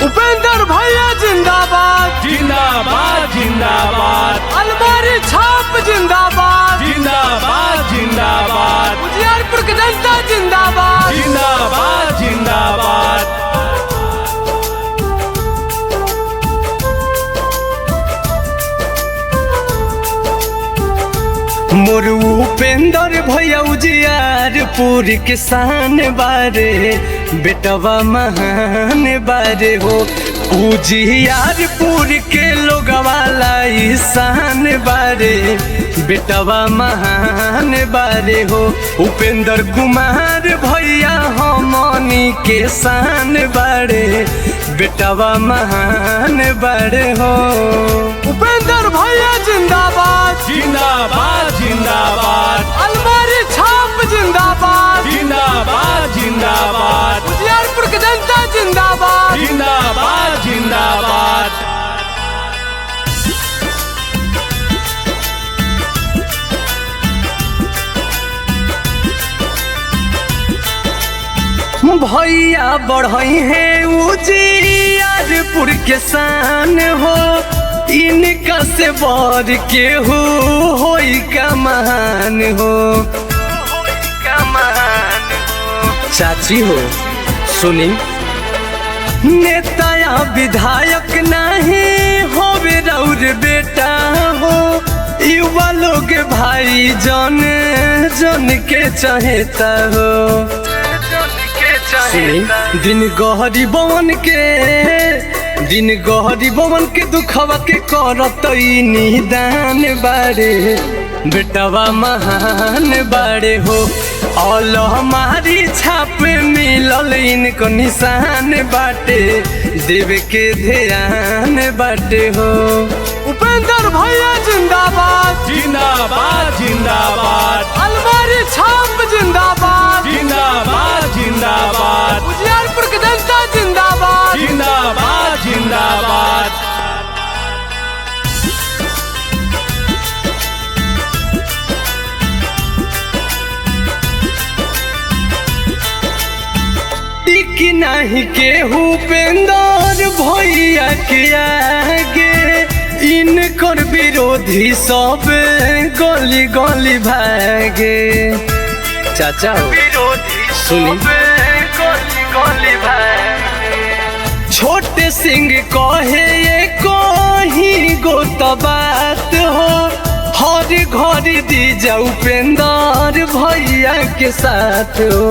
उपेंद्र भैया जिंदाबाद जिंदाबाद जिंदाबाद। अलमारी छाप जिंदाबाद जिंदाबाद जिंदाबाद। उजियारपुर की जनता जिंदाबाद जिंदाबाद जिंदाबाद। मोर उपेंद्र भैया उजियारपुर के शान बारे बेटवा महान बारे हो। उजियारपुर के लोगवाला शान बारे बेटवा महान बारे हो। उपेंद्र कुमार भैया हमनी के शान बारे बेटवा महान बारे हो। उपेंद्र भैया जिंदाबाद जिंदाबाद जिंदाबाद। अलमारी छाप जिंदाबाद जिंदाबाद जिंदाबाद। उजियारपुर की जनता जिंदाबाद जिंदाबाद जिंदाबाद। भैया बढ़ई है उजियारपुर के शान हो। इनका से बर के होई का महान हो। चाची हो सुनी, नेता या विधायक नहीं होवे रउर बेटा हो। युवा लोग भाई जन जन के चाहता हो। दिन गरीबवन के दुखवा के करत निदान बारे बेटवा महान बारे हो। और हमारी छाप मिलल इनको निशान बाटे देव के ध्यान बाटे हो। उपेंद्र भैया जिंदाबाद जिंदाबाद जिंदाबाद। अलमारी छाप जिंदाबाद जिंदाबाद जिंदाबाद। उजियारपुर की जनता जिंदाबाद जिंदाबाद जिंदाबाद। टिकी नहीं केहू उपेंद्र भैया के आगे। इनकर विरोधी सब गली गली भागे। चाचा सुनी, छोटे सिंह कहे ये कोही गो तो बात हो। हर घर दी जा उपेंद्र भैया के साथ हो।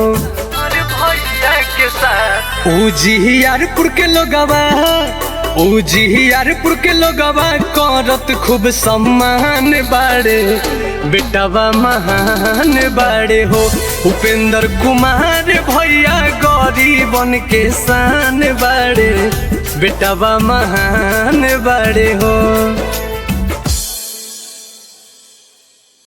उजियारपुर के लोगवा करत खूब सम्मान बाड़े बेटवा महान बाड़े हो। उपेंद्र कुमार भैया गरीबन के शान बाड़े बेटवा महान बाड़े हो।